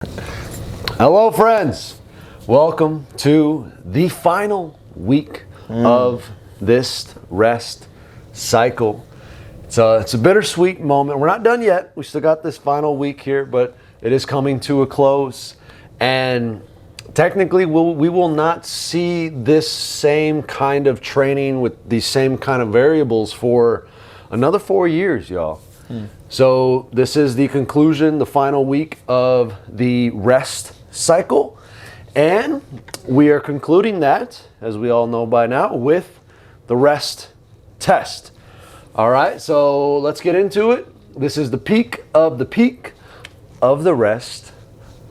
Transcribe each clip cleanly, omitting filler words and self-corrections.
Hello, friends. Welcome to the final week of this rest cycle. It's a bittersweet moment. We're not done yet. We still got this final week here, but it is coming to a close. And technically, we will not see this same kind of training with these same kind of variables for another 4 years, y'all. So this is the conclusion, the final week of the rest cycle. And we are concluding that, as we all know by now, with the rest test. All right, so let's get into it. This is the peak of the rest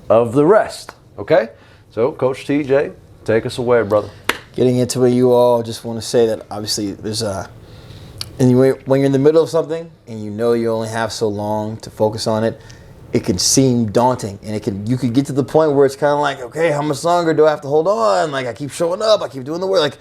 of the rest. Okay? So, Coach TJ, take us away, brother. Getting into it, you all just want to say that obviously there's when you're in the middle of something and you know you only have so long to focus on it, it can seem daunting, and you could get to the point where it's kind of like, okay, how much longer do I have to hold on? Like, I keep showing up, I keep doing the work. Like,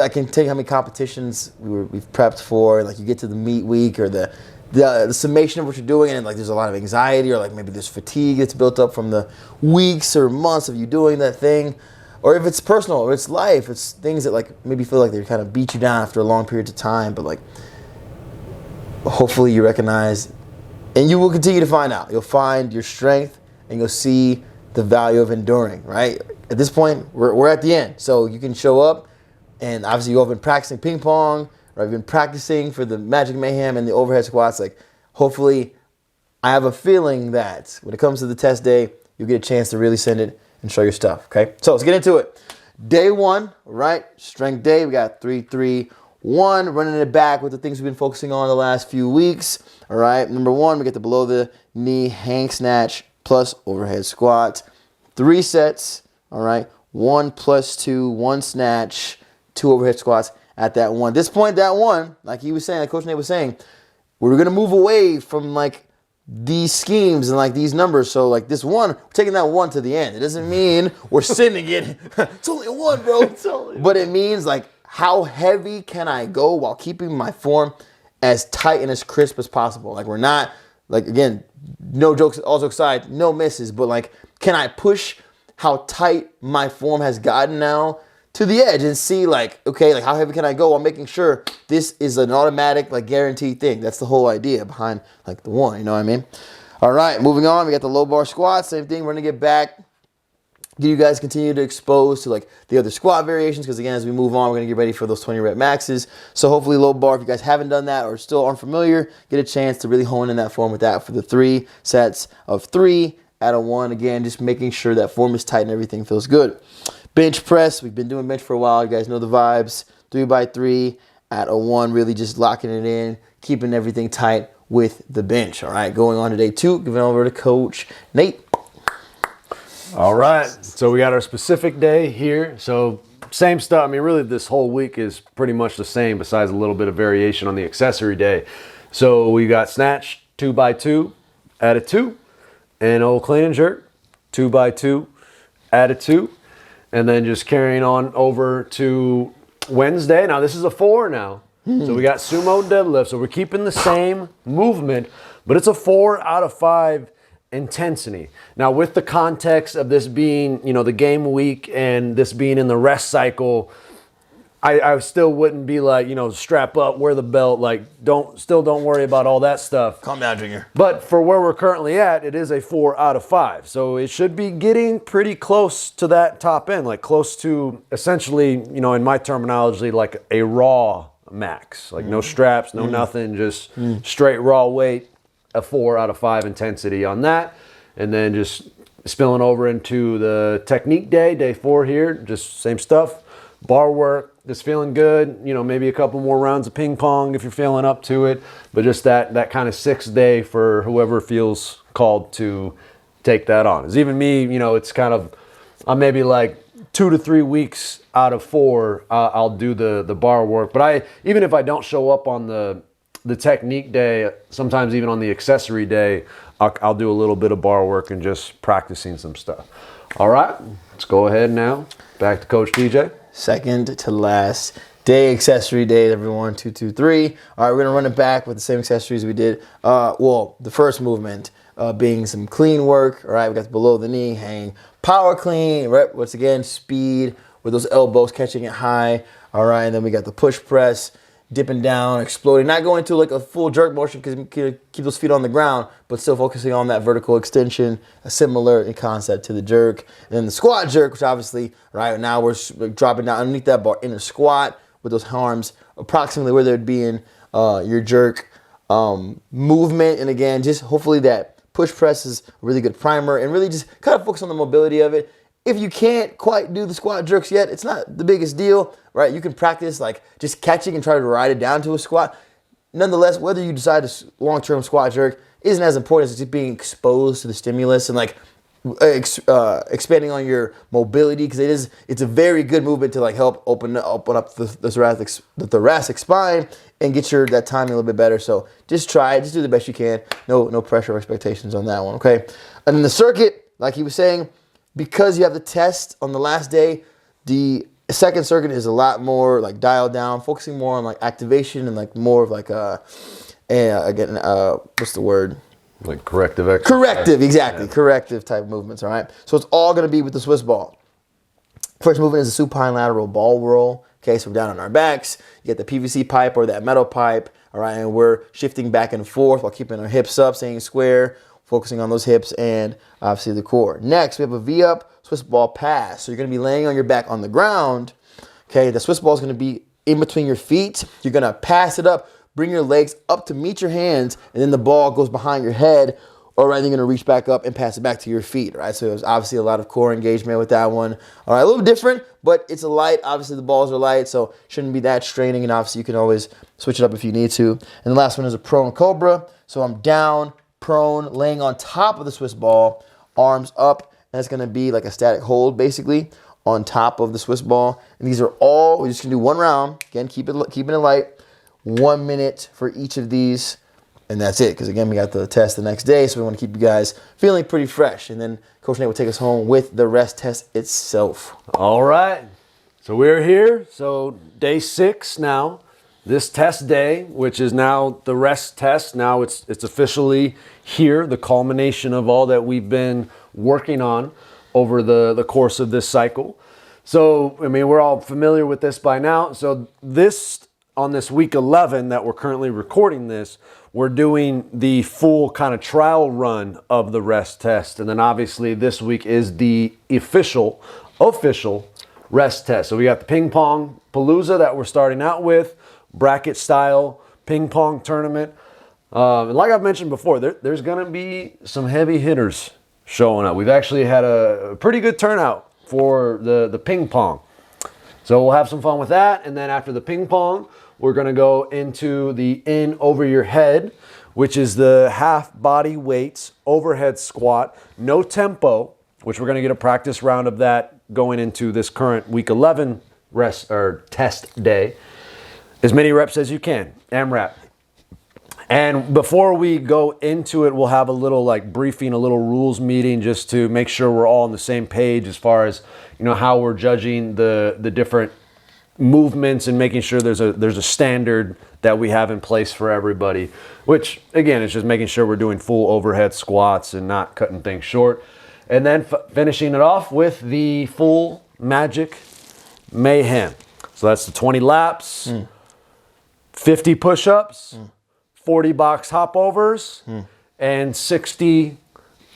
I can tell you how many competitions we've prepped for. Like, you get to the meet week or the summation of what you're doing, and like there's a lot of anxiety, or like maybe there's fatigue that's built up from the weeks or months of you doing that thing. Or if it's personal, or it's life, it's things that like maybe feel like they kind of beat you down after a long period of time. But like, hopefully you recognize, and you will continue to find out. You'll find your strength, and you'll see the value of enduring. Right at this point, we're at the end, so you can show up, and obviously you've been practicing ping pong, or I've been practicing for the Magic Mayhem and the overhead squats. Like, hopefully, I have a feeling that when it comes to the test day, you'll get a chance to really send it and show your stuff, okay? So let's get into it. Day one, right? Strength day. We got 3, 3, 1. Running it back with the things we've been focusing on the last few weeks, all right? Number 1, we get the below the knee hang snatch plus overhead squat. 3 sets, all right? 1 plus 2, 1 snatch, 2 overhead squats at that 1. At this point, that 1, like he was saying, like Coach Nate was saying, we're going to move away from like these schemes and like these numbers. So like this 1, we're taking that 1 to the end. It doesn't mean we're sending it. It's only a 1, bro. But it means like, how heavy can I go while keeping my form as tight and as crisp as possible? Like, we're not, like, again, no jokes, all jokes aside, no misses, but like, can I push how tight my form has gotten now to the edge and see like, okay, like how heavy can I go while making sure this is an automatic, like, guaranteed thing. That's the whole idea behind like the 1, you know what I mean? All right, moving on, we got the low bar squat, same thing. We're gonna get back. You guys continue to expose to like the other squat variations, because again, as we move on, we're gonna get ready for those 20 rep maxes. So hopefully low bar, if you guys haven't done that or still aren't familiar, get a chance to really hone in that form with that for the 3 sets of 3 at a 1. Again, just making sure that form is tight and everything feels good. Bench press, we've been doing bench for a while. You guys know the vibes. 3 by 3 at a 1, really just locking it in, keeping everything tight with the bench. All right, going on to day 2, giving it over to Coach Nate. All right, so we got our specific day here. So same stuff. I mean, really this whole week is pretty much the same, besides a little bit of variation on the accessory day. So we got snatch 2 by 2 at a 2, and old clean and jerk 2 by 2 at a 2, and then just carrying on over to Wednesday. Now this is a 4 now. So we got sumo deadlift. So we're keeping the same movement, but it's a 4 out of 5 intensity. Now, with the context of this being, the game week and this being in the rest cycle, I still wouldn't be like, strap up, wear the belt, like don't worry about all that stuff. Calm down, Junior. But for where we're currently at, it is a 4 out of 5. So it should be getting pretty close to that top end, like close to essentially, in my terminology, like a raw max, like no straps, no nothing, just straight raw weight. A 4 out of 5 intensity on that. And then just spilling over into the technique day 4 here, just same stuff. Bar work, just feeling good. Maybe a couple more rounds of ping pong if you're feeling up to it. But just that kind of 6th day for whoever feels called to take that on. As even me, it's kind of, I'm maybe like 2 to 3 weeks out of 4, I'll do the bar work. But even if I don't show up on the technique day, sometimes even on the accessory day, I'll do a little bit of bar work and just practicing some stuff. All right, let's go ahead now. Back to Coach TJ. Second to last day, accessory day, everyone. 1, 2, 2, 3. All right, we're gonna run it back with the same accessories we did. The first movement, being some clean work. All right, we got the below the knee hang power clean. Right, once again, speed with those elbows catching it high. All right, and then we got the push press, dipping down, exploding, not going to like a full jerk motion because you can keep those feet on the ground, but still focusing on that vertical extension, similar in concept to the jerk. And then the squat jerk, which obviously, right now we're dropping down underneath that bar in a squat with those arms approximately where they'd be in your jerk movement. And again, just hopefully that push press is a really good primer and really just kind of focus on the mobility of it. If you can't quite do the squat jerks yet, it's not the biggest deal, right? You can practice like just catching and try to ride it down to a squat. Nonetheless, whether you decide to long-term squat jerk isn't as important as just being exposed to the stimulus and like expanding on your mobility, because it's a very good movement to like help open up the thoracic spine and get that timing a little bit better. So just try it, just do the best you can. No pressure or expectations on that one, okay? And then the circuit, like he was saying, because you have the test on the last day, the second circuit is a lot more like dialed down, focusing more on like activation and like more of like what's the word? Like corrective exercise. Corrective, exactly. Yeah. Corrective type movements, all right? So it's all going to be with the Swiss ball. First movement is a supine lateral ball roll. Okay, so we're down on our backs. You get the PVC pipe or that metal pipe, all right? And we're shifting back and forth while keeping our hips up, staying square, focusing on those hips and obviously the core. Next, we have a V-up Swiss ball pass. So you're going to be laying on your back on the ground. Okay, the Swiss ball is going to be in between your feet. You're going to pass it up, bring your legs up to meet your hands, and then the ball goes behind your head. All right, then you're going to reach back up and pass it back to your feet, right? So there's obviously a lot of core engagement with that one. All right, a little different, but it's a light. Obviously, the balls are light, so shouldn't be that straining, and obviously you can always switch it up if you need to. And the last one is a prone cobra. So I'm down, prone, laying on top of the Swiss ball, arms up, and it's going to be like a static hold, basically, on top of the Swiss ball. And these are all, we're just going to do one round. Again, keeping it light. 1 minute for each of these. And that's it, because again, we got the test the next day, so we want to keep you guys feeling pretty fresh. And then Coach Nate will take us home with the rest test itself. All right. So we're here. So day 6 now. This test day, which is now the rest test. Now it's officially here, the culmination of all that we've been working on over the course of this cycle. So, I mean, we're all familiar with this by now. So on this week 11 that we're currently recording this, we're doing the full kind of trial run of the rest test. And then obviously this week is the official rest test. So we got the ping pong palooza that we're starting out with, bracket style ping pong tournament. And like I've mentioned before, there's going to be some heavy hitters showing up. We've actually had a pretty good turnout for the ping pong. So we'll have some fun with that. And then after the ping pong, we're going to go into the in over your head, which is the half body weights overhead squat, no tempo, which we're going to get a practice round of that going into this current week 11 rest or test day. As many reps as you can, AMRAP. And before we go into it, we'll have a little like briefing, a little rules meeting just to make sure we're all on the same page as far as, you know, how we're judging the different movements and making sure there's a standard that we have in place for everybody, which again is just making sure we're doing full overhead squats and not cutting things short. And then finishing it off with the full Magic Mayhem. So that's the 20 laps, 50 push-ups, 40 box hopovers, and 60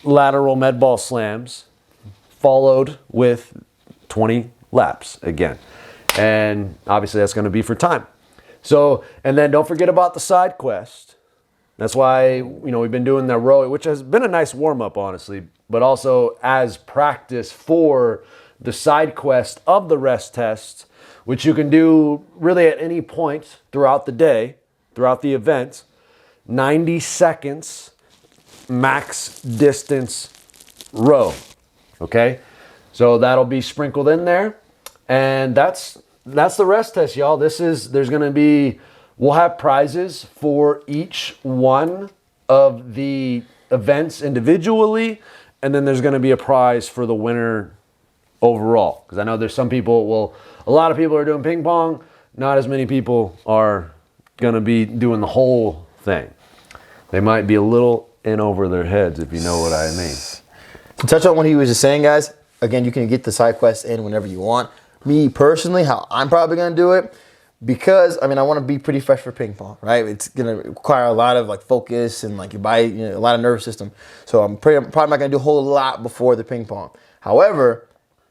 lateral med ball slams, followed with 20 laps again. And obviously that's going to be for time. So, and then don't forget about the side quest. That's why, you know, we've been doing the row, which has been a nice warm-up, honestly, but also as practice for the side quest of the rest test, which you can do really at any point throughout the day, throughout the event. 90 seconds max distance row. Okay? So that'll be sprinkled in there. And that's the rest test, y'all. We'll have prizes for each one of the events individually, and then there's going to be a prize for the winner overall. Because I know there's some people, a lot of people are doing ping pong. Not as many people are going to be doing the whole thing. They might be a little in over their heads, if you know what I mean. To touch on what he was just saying, guys, again, you can get the side quest in whenever you want. Me personally, how I'm probably going to do it, because, I mean, I want to be pretty fresh for ping pong, right? It's going to require a lot of, like, focus and, like, your body, you know, a lot of nervous system. So I'm probably not going to do a whole lot before the ping pong. However,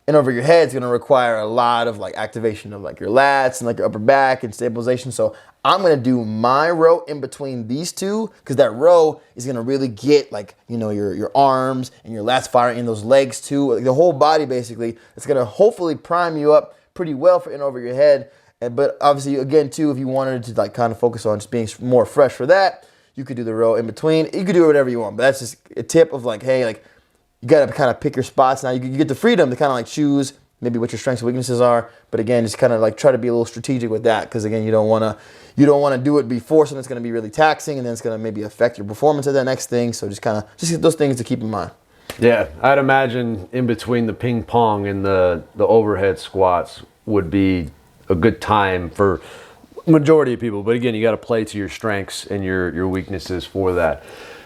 in over your head is going to require a lot of, like, activation of, like, your lats and, like, your upper back and stabilization. So I'm going to do my row in between these two, because that row is going to really get, like, you know, your arms and your lats firing in those legs too. Like, the whole body, basically. It's going to hopefully prime you up pretty well for in over your head. But obviously, again, too, if you wanted to, like, kind of focus on just being more fresh for that, you could do the row in between. You could do whatever you want. But that's just a tip of, like, hey, like, you got to kind of pick your spots. Now, you get the freedom to kind of, like, choose maybe what your strengths and weaknesses are. But again, just kind of, like, try to be a little strategic with that, because, again, you don't want to do it before something that's going to be really taxing, and then it's going to maybe affect your performance of that next thing. So just those things to keep in mind. Yeah, I'd imagine in between the ping pong and the overhead squats would be a good time for majority of people. But again, you got to play to your strengths and your weaknesses for that.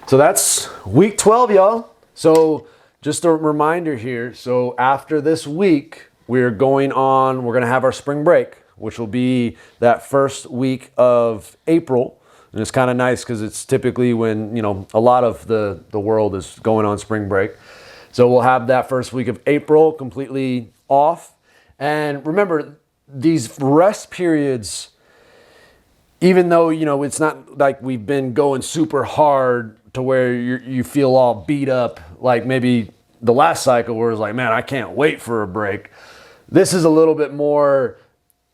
So that's week 12, y'all. So just a reminder here. So after this week, we're going to have our spring break, which will be that first week of April. And it's kind of nice because it's typically when, you know, a lot of the world is going on spring break. So we'll have that first week of April completely off. And remember, these rest periods, even though, you know, it's not like we've been going super hard to where you feel all beat up, like maybe the last cycle where it's like, man, I can't wait for a break. This is a little bit more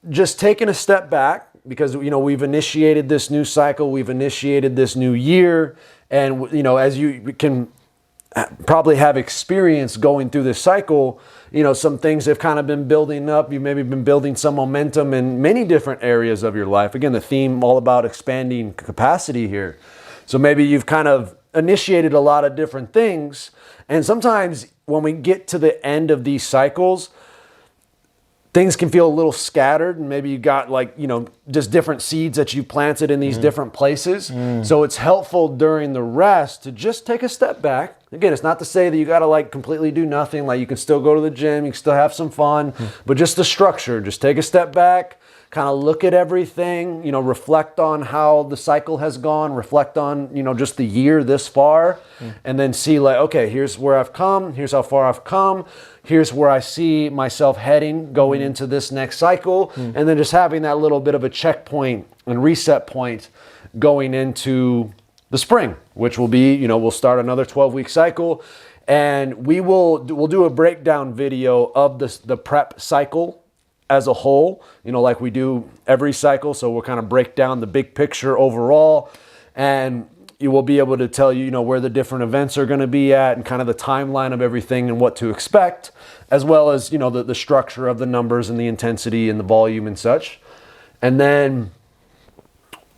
just taking a step back, because, you know, we've initiated this new cycle, we've initiated this new year, and, you know, as you can probably have experience going through this cycle, you know, some things have kind of been building up. You've maybe been building some momentum in many different areas of your life. Again, the theme all about expanding capacity here. So maybe you've kind of initiated a lot of different things. And sometimes when we get to the end of these cycles, things can feel a little scattered, and maybe you got, like, you know, just different seeds that you planted in these different places. So it's helpful during the rest to just take a step back. Again, it's not to say that you got to, like, completely do nothing. Like, you can still go to the gym, you can still have some fun, but just the structure, just take a step back, kind of look at everything, you know, reflect on how the cycle has gone, reflect on, you know, just the year this far, and then see, like, okay, here's where I've come, here's how far I've come, here's where I see myself heading going into this next cycle, and then just having that little bit of a checkpoint and reset point going into the spring, which will be, you know, we'll start another 12-week cycle, and we'll do a breakdown video of the prep cycle as a whole, you know, like we do every cycle. So we'll kind of break down the big picture overall, and you will be able to tell you, you know, where the different events are going to be at, and kind of the timeline of everything and what to expect, as well as, you know, the structure of the numbers and the intensity and the volume and such. And then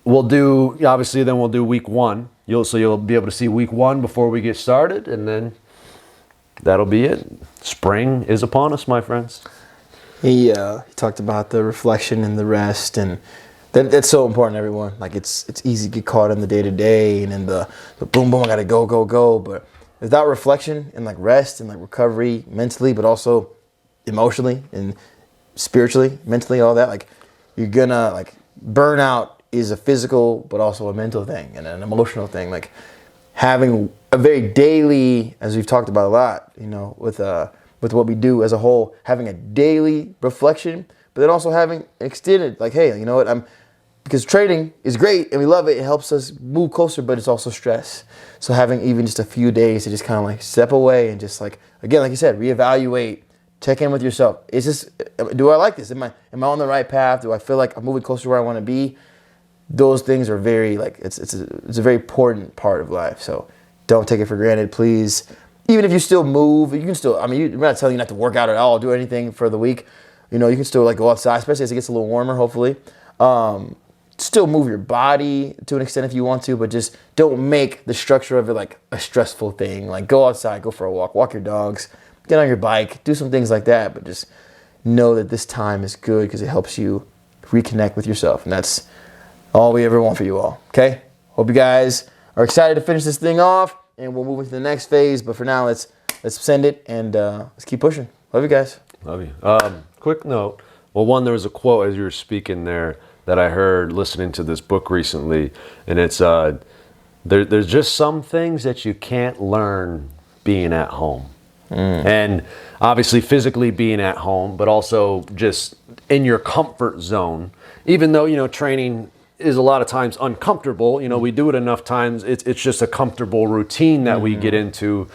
we'll do week 1. You'll be able to see week 1 before we get started, and then that'll be it. Spring is upon us, my friends. He talked about the reflection and the rest, and that's so important, everyone. Like, it's easy to get caught in the day-to-day and in the boom, boom, I gotta go. But without reflection and, like, rest and, like, recovery mentally, but also emotionally and spiritually, mentally, all that, like, you're gonna, like, burnout is a physical but also a mental thing and an emotional thing. Like, having a very daily, as we've talked about a lot, you know, with what we do as a whole, having a daily reflection, but then also having extended, like, hey, you know what, because training is great and we love it. It helps us move closer, but it's also stress. So having even just a few days to just kind of, like, step away and just, like, again, like you said, reevaluate, check in with yourself. Do I like this? Am I on the right path? Do I feel like I'm moving closer to where I want to be? Those things are very, like, it's a very important part of life. So don't take it for granted, please. Even if you still move, you can still, I mean, we're not telling you not to work out at all, do anything for the week. You know, you can still, like, go outside, especially as it gets a little warmer, hopefully. Still move your body to an extent if you want to, but just don't make the structure of it, like, a stressful thing. Like, go outside, go for a walk your dogs, get on your bike, do some things like that, but just know that this time is good because it helps you reconnect with yourself. And that's all we ever want for you all, okay? Hope you guys are excited to finish this thing off. and we'll move into the next phase. But for now, let's send it and let's keep pushing. Love you guys. Love you. Quick note. Well, one, there was a quote as you were speaking there that I heard listening to this book recently, and it's there's just some things that you can't learn being at home. And obviously physically being at home, but also just in your comfort zone. Even though, you know, training is a lot of times uncomfortable, you know, we do it enough times, it's just a comfortable routine that we get into.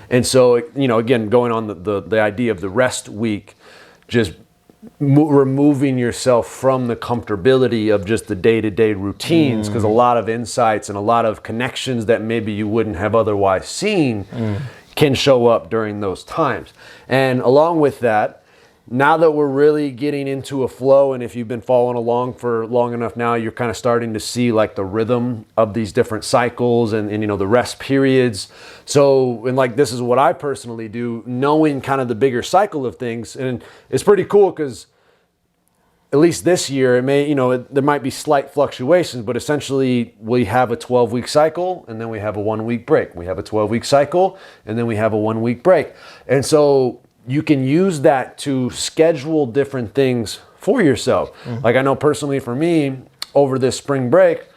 And so, you know, again, going on the idea of the rest week, just removing yourself from the comfortability of just the day-to-day routines, because a lot of insights and a lot of connections that maybe you wouldn't have otherwise seen can show up during those times. And along with that, now that we're really getting into a flow, and if you've been following along for long enough now, you're kind of starting to see like the rhythm of these different cycles and you know, the rest periods. So, and like, this is what I personally do, knowing kind of the bigger cycle of things. And it's pretty cool because at least this year, it may, you know, there might be slight fluctuations, but essentially we have a 12-week cycle and then we have a 1-week break. We have a 12-week cycle and then we have a 1-week break. And so you can use that to schedule different things for yourself. Like, I know personally for me, over this spring break,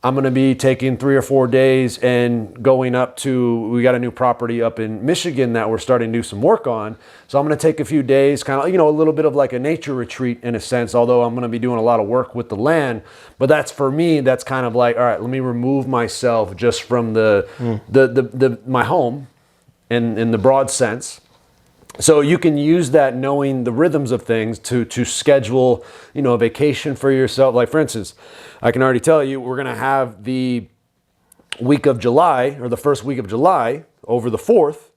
I'm going to be taking 3 or 4 days and going up to, we got a new property up in Michigan that we're starting to do some work on. So I'm going to take a few days, kind of, you know, a little bit of like a nature retreat in a sense, although I'm going to be doing a lot of work with the land. But that's, for me, that's kind of like, all right, let me remove myself just from my home in the broad sense. So you can use that, knowing the rhythms of things, to schedule, you know, a vacation for yourself. Like, for instance, I can already tell you, we're going to have the week of July, or the first week of July, over the 4th.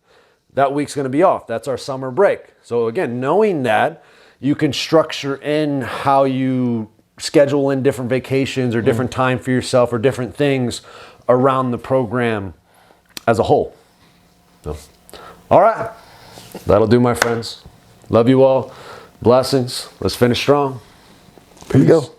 That week's going to be off. That's our summer break. So again, knowing that, you can structure in how you schedule in different vacations or different time for yourself or different things around the program as a whole. So, all right. That'll do, my friends. Love you all. Blessings. Let's finish strong. Here you go.